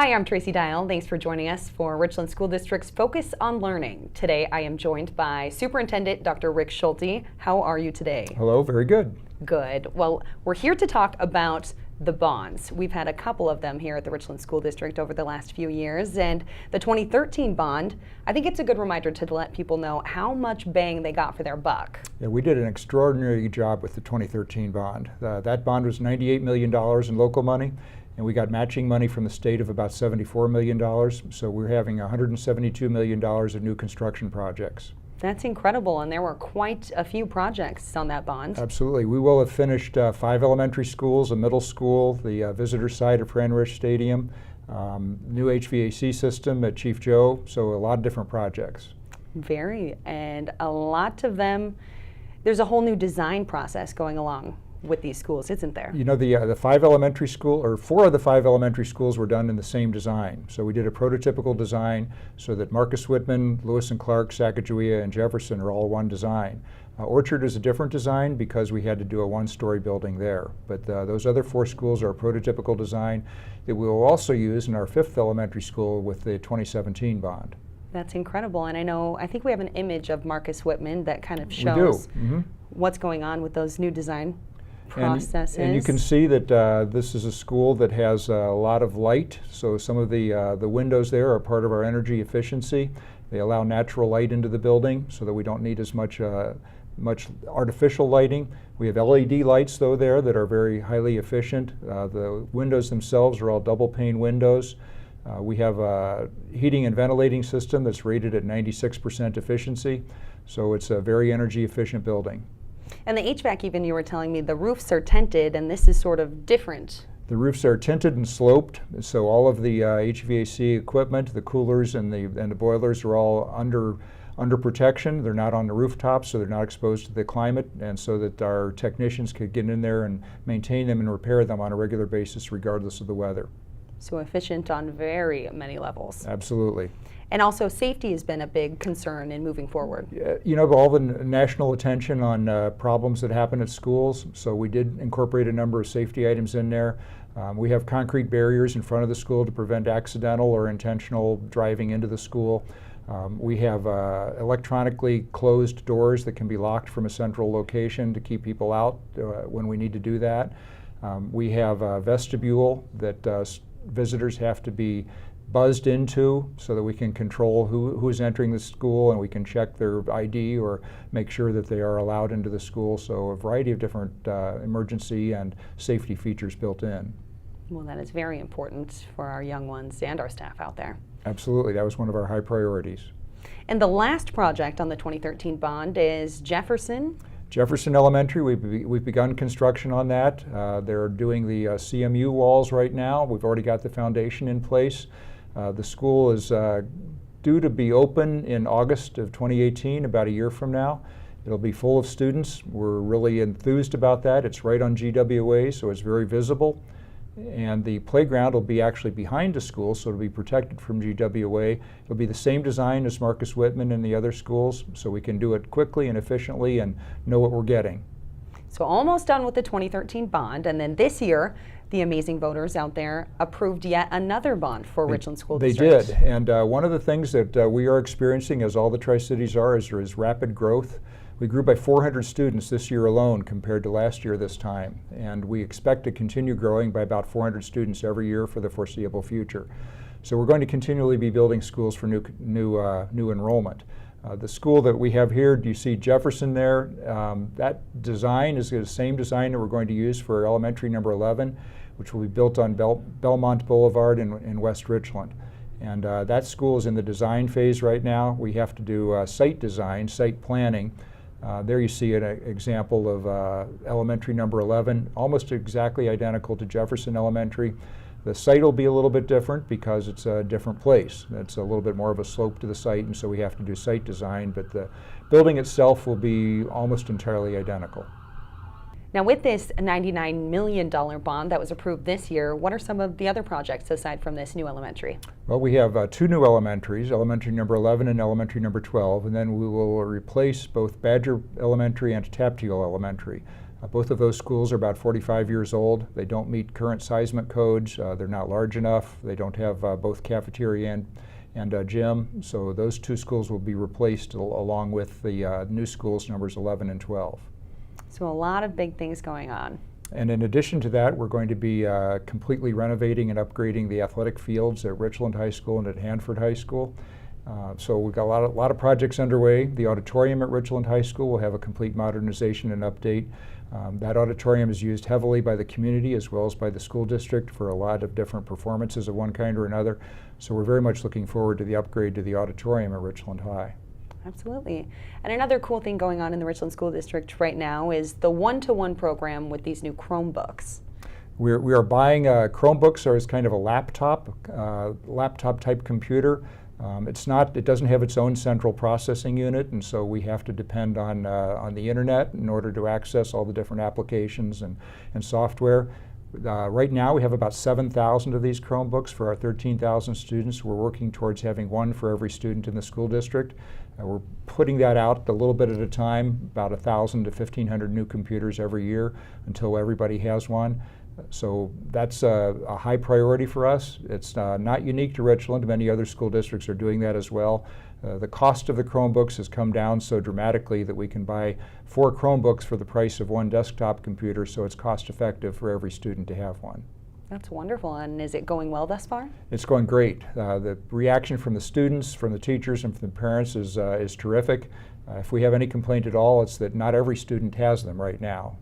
Hi, I'm Tracy Dial. Thanks for joining us for Richland School District's Focus on Learning. Today I am joined by Superintendent Dr. Rick Schulte. How are you today? Hello, very good. Good. Well, we're here to talk about the bonds. We've had a couple of them here at the Richland School District over the last few years, and the 2013 bond, I think it's a good reminder to let people know how much bang they got for their buck. Yeah, we did an extraordinary job with the 2013 bond. That bond was $98 million in local money, and we got matching money from the state of about $74 million, so we're having $172 million of new construction projects. That's incredible, and there were quite a few projects on that bond. Absolutely. We will have finished 5 elementary schools, a middle school, the visitor site of Fran Risch Stadium, new HVAC system at Chief Joe, so a lot of different projects. And a lot of them, there's a whole new design process going along with these schools, isn't there? You know, the 4 of the 5 elementary schools were done in the same design. So we did a prototypical design so that Marcus Whitman, Lewis and Clark, Sacagawea, and Jefferson are all one design. Orchard is a different design because we had to do a 1-story building there. But those other 4 schools are a prototypical design that we will also use in our 5th elementary school with the 2017 bond. That's incredible, and I think we have an image of Marcus Whitman that kind of shows what's going on with those new design processes. And you can see that this is a school that has a lot of light, so some of the windows there are part of our energy efficiency. They allow natural light into the building so that we don't need as much artificial lighting. We have LED lights though there that are very highly efficient. The windows themselves are all double pane windows. We have a heating and ventilating system that's rated at 96% efficiency, so it's a very energy efficient building. And the HVAC, even, you were telling me, the roofs are tinted, and this is sort of different. The roofs are tinted and sloped, so all of the HVAC equipment, the coolers and the boilers are all under protection. They're not on the rooftops, so they're not exposed to the climate, and so that our technicians could get in there and maintain them and repair them on a regular basis regardless of the weather. So efficient on very many levels. Absolutely. And also safety has been a big concern in moving forward. You know, all the national attention on problems that happen at schools, so we did incorporate a number of safety items in there. We have concrete barriers in front of the school to prevent accidental or intentional driving into the school. We have electronically closed doors that can be locked from a central location to keep people out when we need to do that. We have a vestibule that visitors have to be buzzed into so that we can control who's entering the school, and we can check their ID or make sure that they are allowed into the school. So a variety of different emergency and safety features built in. Well, that is very important for our young ones and our staff out there. Absolutely. That was one of our high priorities. And the last project on the 2013 bond is Jefferson Elementary. We've begun construction on that. They're doing the CMU walls right now. We've already got the foundation in place. The school is due to be open in August of 2018, about a year from now. It'll be full of students. We're really enthused about that. It's right on GWA, so it's very visible. And the playground will be actually behind the school, so it'll be protected from GWA. It'll be the same design as Marcus Whitman and the other schools, so we can do it quickly and efficiently and know what we're getting. So almost done with the 2013 bond, and then this year, the amazing voters out there approved yet another bond for Richland School District. They did, and one of the things that we are experiencing, as all the Tri-Cities are, is rapid growth. We grew by 400 students this year alone compared to last year this time, and we expect to continue growing by about 400 students every year for the foreseeable future. So we're going to continually be building schools for new enrollment. The school that we have here, do you see Jefferson there? That design is the same design that we're going to use for elementary number 11, which will be built on Belmont Boulevard in West Richland. And that school is in the design phase right now. We have to do site design, site planning. There you see an example of elementary number 11, almost exactly identical to Jefferson Elementary. The site will be a little bit different because it's a different place. It's a little bit more of a slope to the site, and so we have to do site design, but the building itself will be almost entirely identical. Now, with this $99 million bond that was approved this year, what are some of the other projects aside from this new elementary? Well, we have 2 new elementaries, elementary number 11 and elementary number 12, and then we will replace both Badger Elementary and Tapteel Elementary. Both of those schools are about 45 years old. They don't meet current seismic codes. They're not large enough. They don't have both cafeteria and gym. So those two schools will be replaced along with the new schools numbers 11 and 12. So a lot of big things going on. And in addition to that, we're going to be completely renovating and upgrading the athletic fields at Richland High School and at Hanford High School. So we've got a lot of projects underway. The auditorium at Richland High School will have a complete modernization and update. That auditorium is used heavily by the community as well as by the school district for a lot of different performances of one kind or another. So we're very much looking forward to the upgrade to the auditorium at Richland High. Absolutely. And another cool thing going on in the Richland School District right now is the one-to-one program with these new Chromebooks. We are buying Chromebooks as kind of a laptop type computer. It doesn't have its own central processing unit, and so we have to depend on the internet in order to access all the different applications and software. Right now we have about 7,000 of these Chromebooks for our 13,000 students. We're working towards having one for every student in the school district. We're putting that out a little bit at a time, about 1,000 to 1,500 new computers every year until everybody has one. So that's a high priority for us. It's not unique to Richland. Many other school districts are doing that as well. The cost of the Chromebooks has come down so dramatically that we can buy 4 Chromebooks for the price of one desktop computer, so it's cost effective for every student to have one. That's wonderful. And is it going well thus far? It's going great. The reaction from the students, from the teachers, and from the parents is terrific. If we have any complaint at all, it's that not every student has them right now.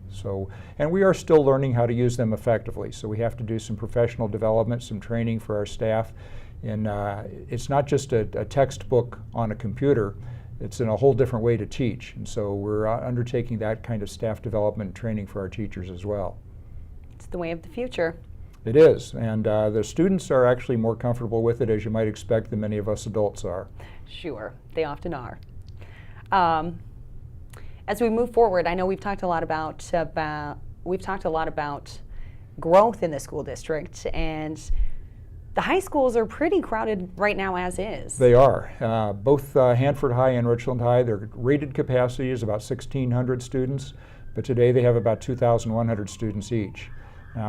And we are still learning how to use them effectively. So we have to do some professional development, some training for our staff. And it's not just a textbook on a computer. It's in a whole different way to teach. And so we're undertaking that kind of staff development and training for our teachers as well. It's the way of the future. It is. And the students are actually more comfortable with it, as you might expect, than many of us adults are. Sure, they often are. As we move forward, I know we've talked a lot about growth in the school district, and the high schools are pretty crowded right now as is. They are. Both Hanford High and Richland High, their rated capacity is about 1,600 students, but today they have about 2,100 students each.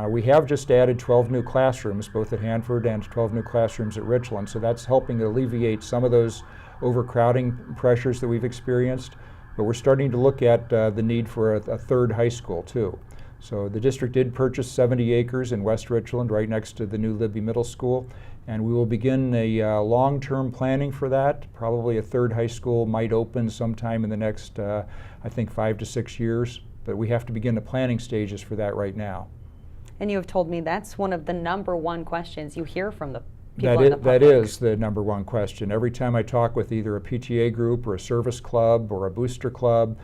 We have just added 12 new classrooms, both at Hanford and 12 new classrooms at Richland, so that's helping to alleviate some of those overcrowding pressures that we've experienced. But we're starting to look at the need for a third high school too. So the district did purchase 70 acres in West Richland right next to the new Libby Middle School, and we will begin a long-term planning for that. Probably a third high school might open sometime in the next, I think, 5 to 6 years, but we have to begin the planning stages for that right now. And you have told me that's one of the #1 questions you hear from the people in the public. That is the #1 question. Every time I talk with either a PTA group or a service club or a booster club,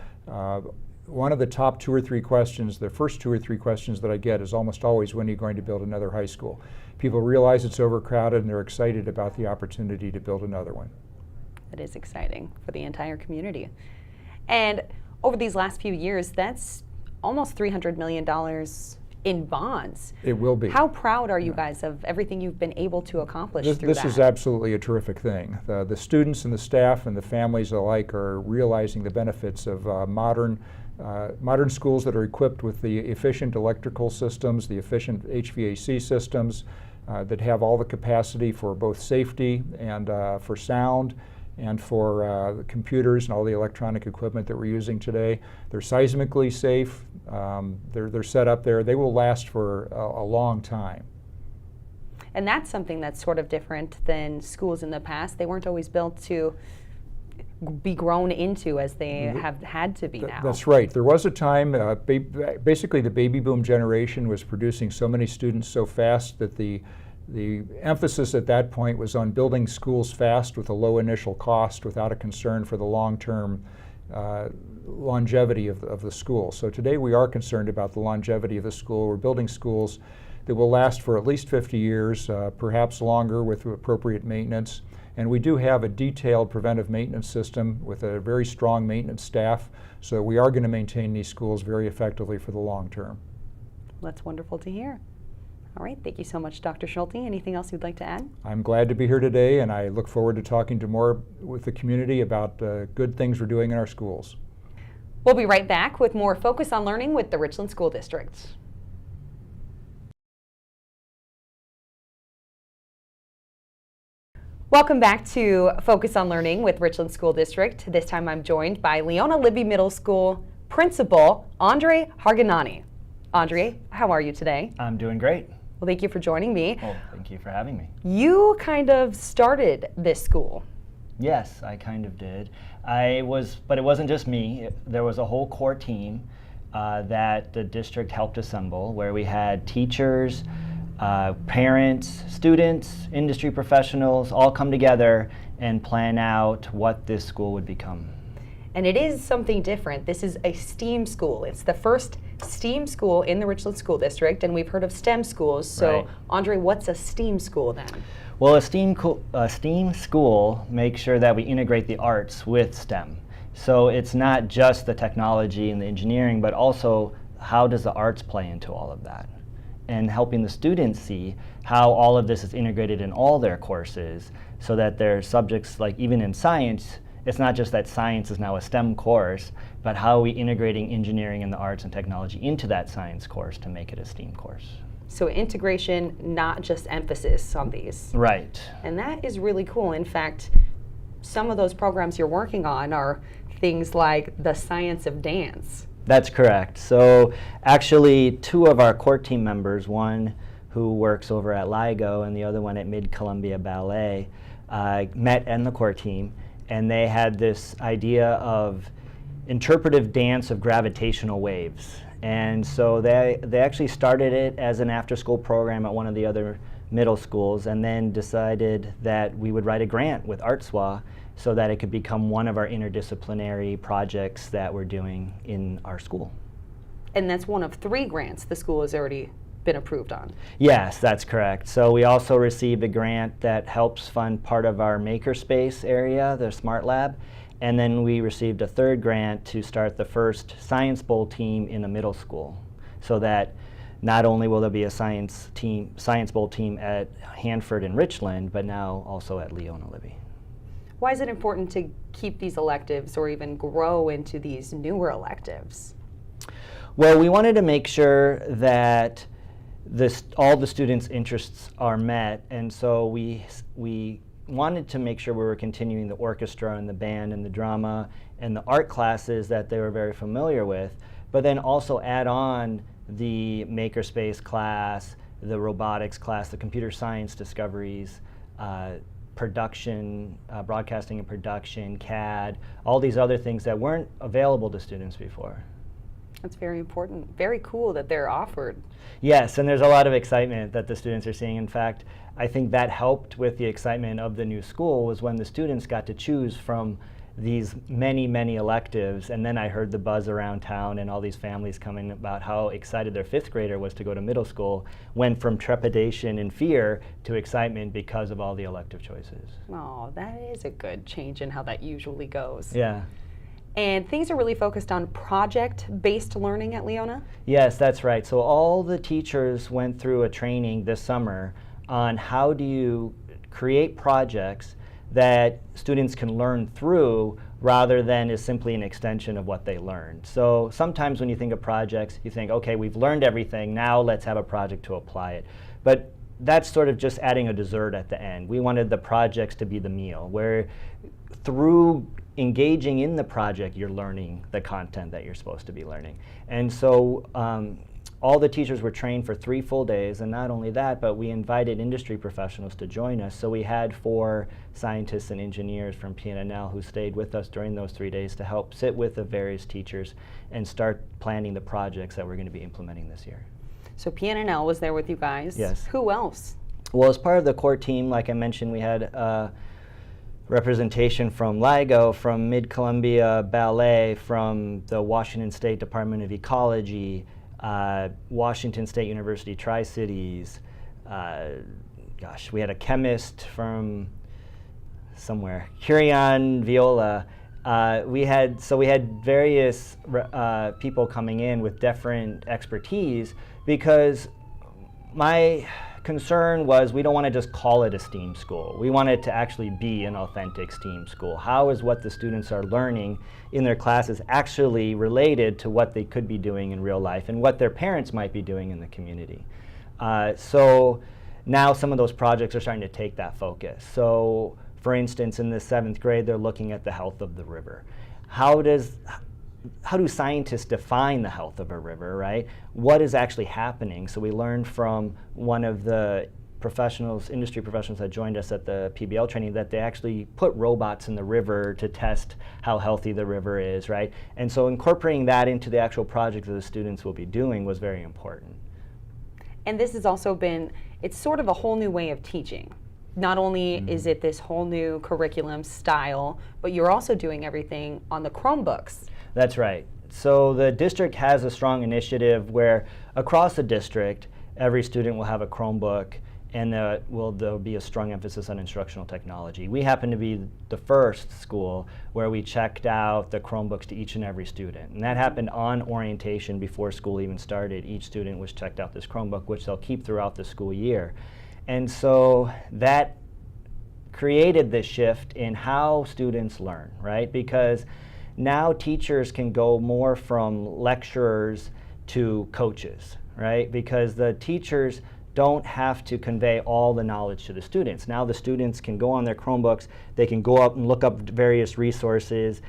one of the top 2 or 3 questions, the first 2 or 3 questions that I get is almost always, when are you going to build another high school? People realize it's overcrowded and they're excited about the opportunity to build another one. That is exciting for the entire community. And over these last few years, that's almost $300 million in bonds. It will be. How proud are you guys of everything you've been able to accomplish through that? This is absolutely a terrific thing. The students and the staff and the families alike are realizing the benefits of modern schools that are equipped with the efficient electrical systems, the efficient HVAC systems that have all the capacity for both safety and for sound and for the computers and all the electronic equipment that we're using today. They're seismically safe. They're set up there. They will last for a long time. And that's something that's sort of different than schools in the past. They weren't always built to be grown into as they have had to be now. That's right. There was a time, basically the baby boom generation was producing so many students so fast that the emphasis at that point was on building schools fast with a low initial cost without a concern for the long-term longevity of the school. So today we are concerned about the longevity of the school. We're building schools that will last for at least 50 years, perhaps longer with appropriate maintenance. And we do have a detailed preventive maintenance system with a very strong maintenance staff, so we are going to maintain these schools very effectively for the long term. That's wonderful to hear. All right, thank you so much, Dr. Schulte. Anything else you'd like to add? I'm glad to be here today, and I look forward to talking to more with the community about good things we're doing in our schools. We'll be right back with more Focus on Learning with the Richland School District. Welcome back to Focus on Learning with Richland School District. This time I'm joined by Leona Libby Middle School Principal Andre Harganani. Andre, how are you today? I'm doing great. Well, thank you for joining me. Well, thank you for having me. You kind of started this school. Yes, I kind of did. But it wasn't just me. There was a whole core team that the district helped assemble, where we had teachers, parents, students, industry professionals all come together and plan out what this school would become. And it is something different. This is a STEAM school. It's the first STEAM school in the Richland School District, and we've heard of STEM schools. So, Right. Andre, what's a STEAM school then? Well, a STEAM school makes sure that we integrate the arts with STEM. So it's not just the technology and the engineering, but also how does the arts play into all of that? And helping the students see how all of this is integrated in all their courses, so that their subjects, like even in science, it's not just that science is now a STEM course, but how are we integrating engineering and the arts and technology into that science course to make it a STEAM course. So integration, not just emphasis on these. Right. And that is really cool. In fact, some of those programs you're working on are things like the science of dance. That's correct. So actually, two of our core team members, one who works over at LIGO and the other one at Mid-Columbia Ballet, met in the core team, and they had this idea of interpretive dance of gravitational waves. And so they actually started it as an after-school program at one of the other middle schools, and then decided that we would write a grant with ArtSWA so that it could become one of our interdisciplinary projects that we're doing in our school. And that's one of 3 grants the school has already been approved on. Yes, that's correct. So we also received a grant that helps fund part of our makerspace area, the Smart Lab, and then we received a 3rd grant to start the first Science Bowl team in a middle school, so that not only will there be a Science Bowl team at Hanford and Richland, but now also at Leona Libby. Why is it important to keep these electives or even grow into these newer electives? Well, we wanted to make sure that all the students' interests are met, and so we wanted to make sure we were continuing the orchestra and the band and the drama and the art classes that they were very familiar with, but then also add on the makerspace class, the robotics class, the computer science discoveries, production, broadcasting and production, CAD, all these other things that weren't available to students before. That's very important. Very cool that they're offered. Yes, and there's a lot of excitement that the students are seeing. In fact, I think that helped with the excitement of the new school was when the students got to choose from these many, many electives, and then I heard the buzz around town and all these families coming about how excited their 5th grader was to go to middle school, went from trepidation and fear to excitement because of all the elective choices. Oh, that is a good change in how that usually goes. Yeah. And things are really focused on project-based learning at Leona? Yes, that's right. So all the teachers went through a training this summer on how do you create projects that students can learn through rather than is simply an extension of what they learned. So sometimes when you think of projects, you think, okay, we've learned everything, now let's have a project to apply it. But that's sort of just adding a dessert at the end. We wanted the projects to be the meal, where through engaging in the project, you're learning the content that you're supposed to be learning. And so all the teachers were trained for 3 full days, and not only that, but we invited industry professionals to join us. So we had 4 scientists and engineers from PNNL who stayed with us during those 3 days to help sit with the various teachers and start planning the projects that we're going to be implementing this year. So PNNL was there with you guys. Yes. Who else? Well, as part of the core team, like I mentioned, we had representation from LIGO, from Mid-Columbia Ballet, from the Washington State Department of Ecology, Washington State University Tri-Cities. Gosh, we had a chemist from somewhere, Curion Viola. We had various people coming in with different expertise, because my concern was we don't want to just call it a STEAM school. We want it to actually be an authentic STEAM school. How is what the students are learning in their classes actually related to what they could be doing in real life and what their parents might be doing in the community? So now some of those projects are starting to take that focus. So for instance, in the 7th grade, they're looking at the health of the river. How do scientists define the health of a river, right? What is actually happening? So we learned from one of the industry professionals that joined us at the PBL training that they actually put robots in the river to test how healthy the river is, right? And so incorporating that into the actual project that the students will be doing was very important. And this has also been, it's sort of a whole new way of teaching. Not only is it this whole new curriculum style, but you're also doing everything on the Chromebooks. That's right. So the district has a strong initiative where across the district, every student will have a Chromebook, and there'll be a strong emphasis on instructional technology. We happen to be the first school where we checked out the Chromebooks to each and every student. And that happened on orientation before school even started. Each student was checked out this Chromebook, which they'll keep throughout the school year. And so that created this shift in how students learn, right? Because now teachers can go more from lecturers to coaches, right? Because the teachers don't have to convey all the knowledge to the students. Now the students can go on their Chromebooks, they can go up and look up various resources,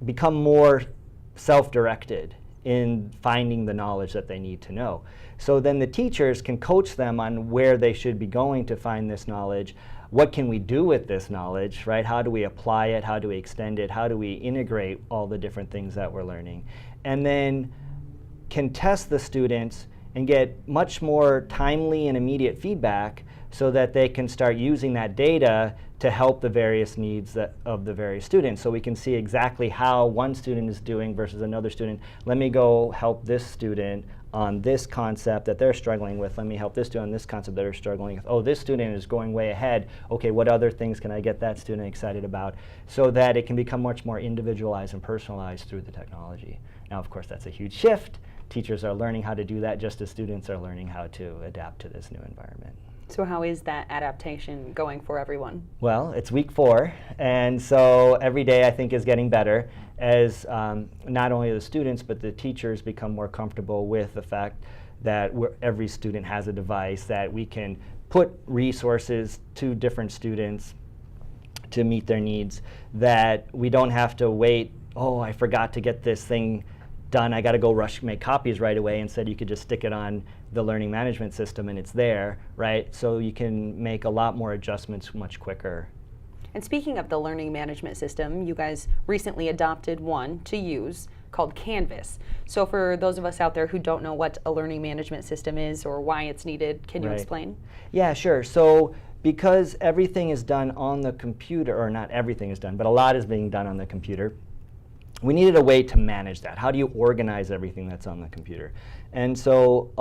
become more self-directed in finding the knowledge that they need to know. So then the teachers can coach them on where they should be going to find this knowledge. What can we do with this knowledge, right? How do we apply it? How do we extend it? How do we integrate all the different things that we're learning? And then can test the students and get much more timely and immediate feedback so that they can start using that data to help the various needs of the various students. So we can see exactly how one student is doing versus another student. Let me go help this student on this concept that they're struggling with. Let me help this student on this concept that they're struggling with. Oh, this student is going way ahead. Okay, what other things can I get that student excited about? So that it can become much more individualized and personalized through the technology. Now, of course, that's a huge shift. Teachers are learning how to do that just as students are learning how to adapt to this new environment. So how is that adaptation going for everyone? Well, it's week 4, and so every day I think is getting better as not only the students but the teachers become more comfortable with the fact that every student has a device, that we can put resources to different students to meet their needs, that we don't have to wait, oh, I forgot to get this thing done, I got to go rush make copies right away. Instead, you could just stick it on the learning management system and it's there, right? So you can make a lot more adjustments much quicker. And speaking of the learning management system, you guys recently adopted one to use called Canvas. So for those of us out there who don't know what a learning management system is or why it's needed, can you explain? Yeah, sure. So because everything is done on the computer, or not everything is done, but a lot is being done on the computer, we needed a way to manage that. How do you organize everything that's on the computer? And so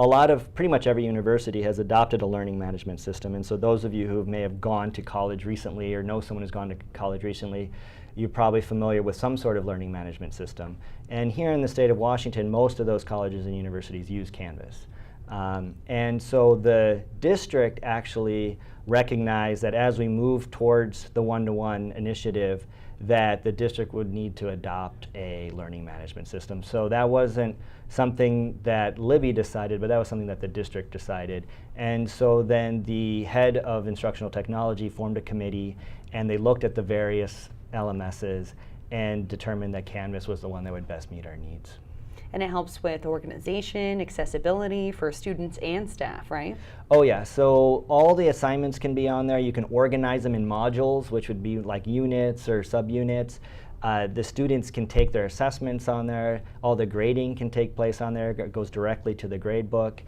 pretty much every university has adopted a learning management system. And so those of you who may have gone to college recently or know someone who's gone to college recently, you're probably familiar with some sort of learning management system. And here in the state of Washington, most of those colleges and universities use Canvas. And so the district actually recognized that as we move towards the one-to-one initiative, that the district would need to adopt a learning management system. So that wasn't something that Libby decided, but that was something that the district decided. And so then the head of instructional technology formed a committee, and they looked at the various LMSs and determined that Canvas was the one that would best meet our needs. And it helps with organization, accessibility for students and staff, right? Oh yeah, so all the assignments can be on there. You can organize them in modules, which would be like units or subunits. The students can take their assessments on there. All the grading can take place on there. It goes directly to the grade book.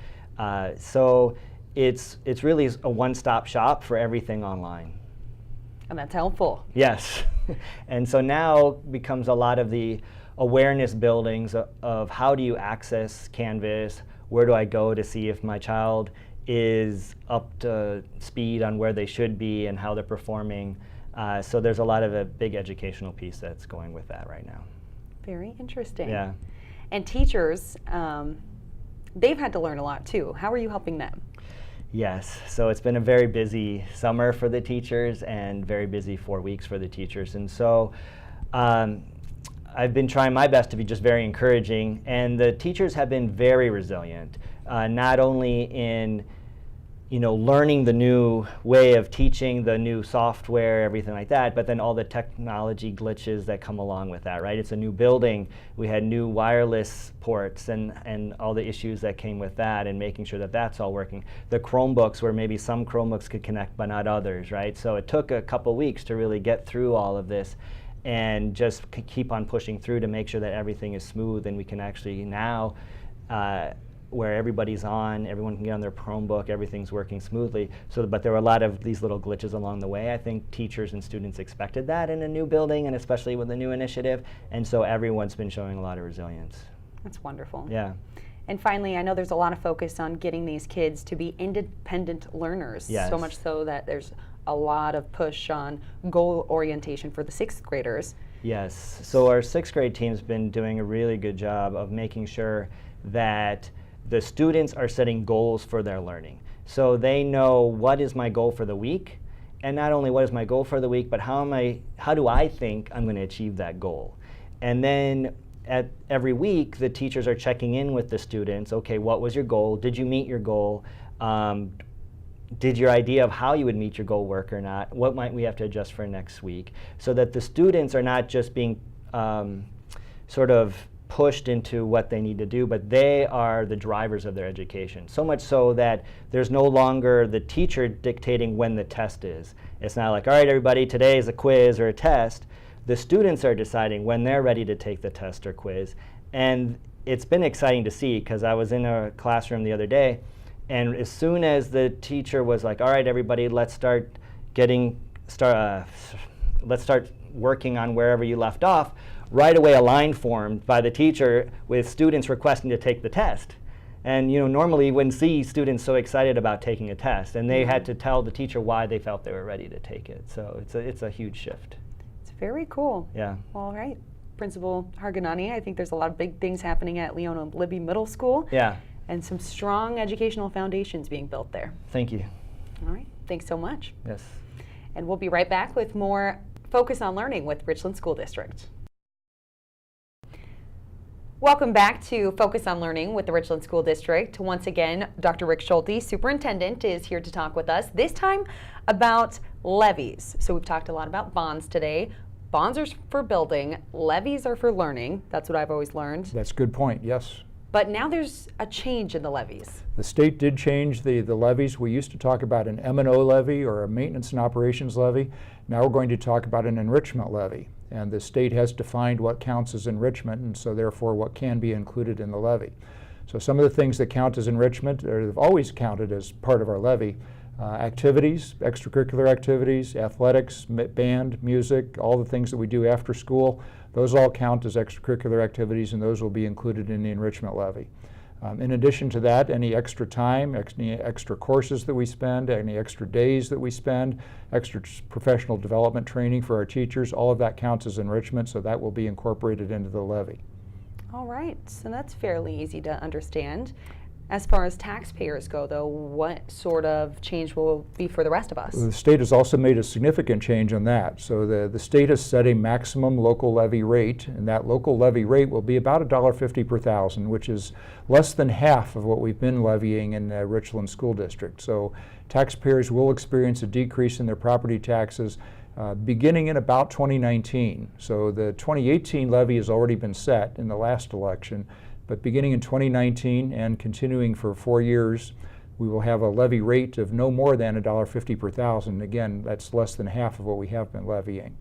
So it's really a one-stop shop for everything online. And that's helpful. Yes. And so now becomes a lot of the awareness buildings of how do you access Canvas, where do I go to see if my child is up to speed on where they should be and how they're performing. So there's a lot of a big educational piece that's going with that right now. Very interesting. Yeah. And teachers, they've had to learn a lot too. How are you helping them? Yes, so it's been a very busy summer for the teachers and very busy 4 weeks for the teachers. And so I've been trying my best to be just very encouraging, and the teachers have been very resilient, not only in learning the new way of teaching, the new software, everything like that, but then all the technology glitches that come along with that, right? It's a new building. We had new wireless ports and all the issues that came with that, and making sure that that's all working. The Chromebooks, where maybe some Chromebooks could connect but not others, right? So it took a couple weeks to really get through all of this and just keep on pushing through to make sure that everything is smooth, and we can actually now where everybody's on, everyone can get on their Chromebook, everything's working smoothly. But there were a lot of these little glitches along the way. I think teachers and students expected that in a new building, and especially with a new initiative, and so everyone's been showing a lot of resilience. That's wonderful. Yeah. And finally, I know there's a lot of focus on getting these kids to be independent learners. Yes. So much so that there's a lot of push on goal orientation for the 6th graders. Yes, so our 6th grade team's been doing a really good job of making sure that the students are setting goals for their learning. So they know, what is my goal for the week? And not only what is my goal for the week, but how do I think I'm going to achieve that goal? And then every week, the teachers are checking in with the students. Okay, what was your goal? Did you meet your goal? Did your idea of how you would meet your goal work or not? What might we have to adjust for next week? So that the students are not just being sort of pushed into what they need to do, but they are the drivers of their education. So much so that there's no longer the teacher dictating when the test is. It's not like, all right, everybody, today is a quiz or a test. The students are deciding when they're ready to take the test or quiz. And it's been exciting to see, because I was in a classroom the other day, and as soon as the teacher was like, all right, everybody, let's start working on wherever you left off, right away a line formed by the teacher with students requesting to take the test. And normally you wouldn't see students so excited about taking a test, and they had to tell the teacher why they felt they were ready to take it. So it's a huge shift. It's very cool. Yeah. All right. Principal Harganani, I think there's a lot of big things happening at Leona Libby Middle School. Yeah. And some strong educational foundations being built there. Thank you. All right. Thanks so much. Yes. And we'll be right back with more Focus on Learning with Richland School District. Welcome back to Focus on Learning with the Richland School District. Once again, Dr. Rick Schulte, Superintendent, is here to talk with us, this time about levies. So we've talked a lot about bonds today. Bonds are for building, levies are for learning. That's what I've always learned. That's a good point, yes. But now there's a change in the levies. The state did change the levies. We used to talk about an M&O levy, or a maintenance and operations levy. Now we're going to talk about an enrichment levy. And the state has defined what counts as enrichment, and so therefore what can be included in the levy. So some of the things that count as enrichment, or have always counted as part of our levy, activities, extracurricular activities, athletics, band, music, all the things that we do after school, those all count as extracurricular activities, and those will be included in the enrichment levy. In addition to that, any extra time, any extra courses that we spend, any extra days that we spend, extra professional development training for our teachers, all of that counts as enrichment, so that will be incorporated into the levy. All right, so that's fairly easy to understand. As far as taxpayers go, though, what sort of change will be for the rest of us? The state has also made a significant change on that. So the state has set a maximum local levy rate, and that local levy rate will be about $1.50 per thousand, which is less than half of what we've been levying in the Richland School District. So taxpayers will experience a decrease in their property taxes beginning in about 2019. So the 2018 levy has already been set in the last election. But beginning in 2019 and continuing for 4 years, we will have a levy rate of no more than $1.50 per thousand. Again, that's less than half of what we have been levying.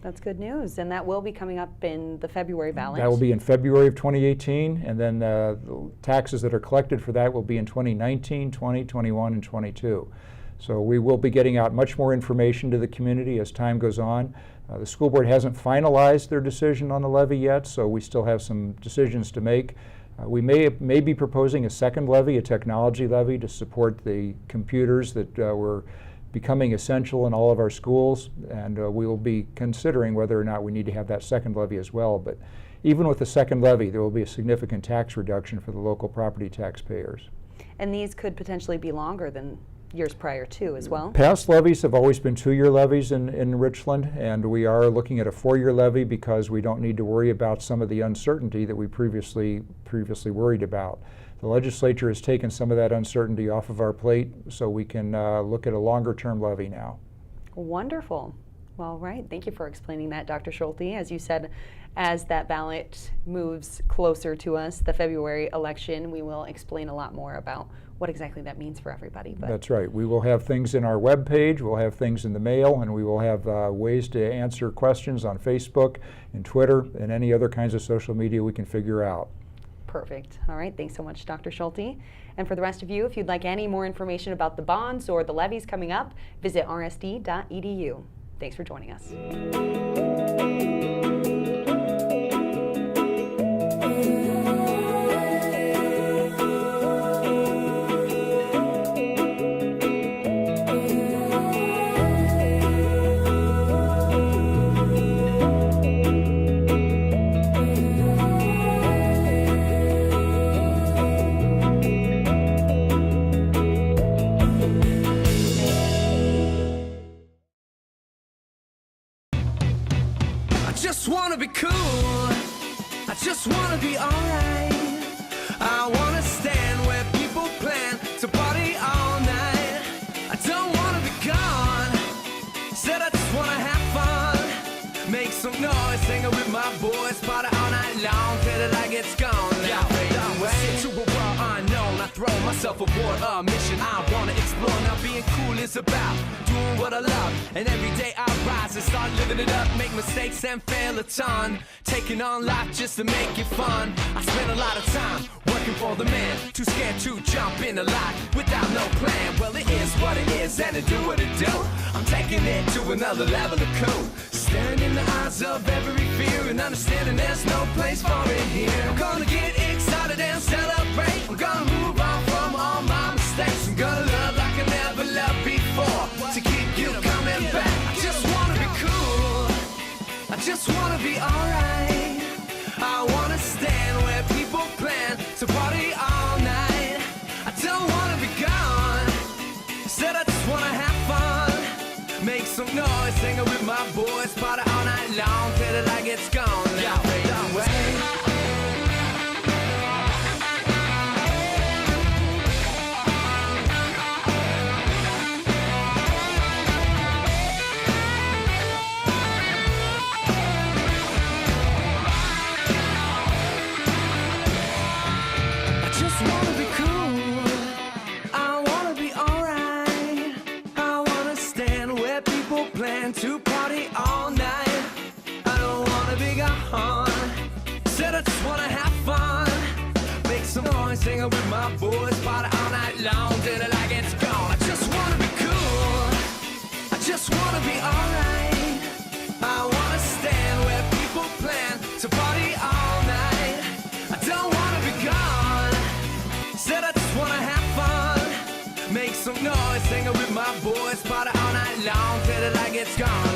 That's good news, and that will be coming up in the February ballot. That will be in February of 2018, and then the taxes that are collected for that will be in 2019, 20, 21, and 22. So we will be getting out much more information to the community as time goes on. The school board hasn't finalized their decision on the levy yet, so we still have some decisions to make. We may be proposing a second levy, a technology levy, to support the computers that were becoming essential in all of our schools, and we will be considering whether or not we need to have that second levy as well. But even with the second levy, there will be a significant tax reduction for the local property taxpayers. And these could potentially be longer than years prior too as well? Past levies have always been 2-year levies in Richland, and we are looking at a 4-year levy because we don't need to worry about some of the uncertainty that we previously worried about. The legislature has taken some of that uncertainty off of our plate, so we can look at a longer-term levy now. Wonderful. Well, right. Thank you for explaining that, Dr. Schulte. As you said, as that ballot moves closer to us, the February election, we will explain a lot more about what exactly that means for everybody. But that's right. We will have things in our webpage, we'll have things in the mail, and we will have ways to answer questions on Facebook and Twitter and any other kinds of social media we can figure out. Perfect. All right. Thanks so much, Dr. Schulte. And for the rest of you, if you'd like any more information about the bonds or the levies coming up, visit rsd.edu. Thanks for joining us. I just wanna be cool, I just wanna be alright. I wanna stand where people plan to party all night. I don't wanna be gone, said I just wanna have fun. Make some noise, singing with my boys, party all night long till the light gets gone. Now fade away to a world unknown, I throw myself aboard a mission I wanna explore. Now being cool is about doing what I love, and every day I rise and start living it up. Make mistakes and fail a ton, taking on life just to make it fun. I spend a lot of time working for the man, too scared to jump in the light without no plan. Well, it is what it is and it do what it do. I'm taking it to another level of cool, staring in the eyes of every fear and understanding there's no place for it here. I'm gonna get excited and celebrate, I'm gonna move on from all my mistakes. I'm gonna love like I never loved before, to keep you coming back. I just wanna be cool, I just wanna be alright. I wanna stand where people plan to party all night. I don't wanna be gone, said I just wanna have fun. Make some noise, singing with my boys, party all night long till the light gets gone. Now fade away. To party all night, I don't wanna be gone, said I just wanna have fun. Make some noise, singing with my boys, party all night long till the light gets gone. I just wanna be cool, I just wanna be alright. I wanna stand where people plan to party all night. I don't wanna be gone, said I just wanna have fun. Make some noise, singing with my boys, party all night long till the light gets gone.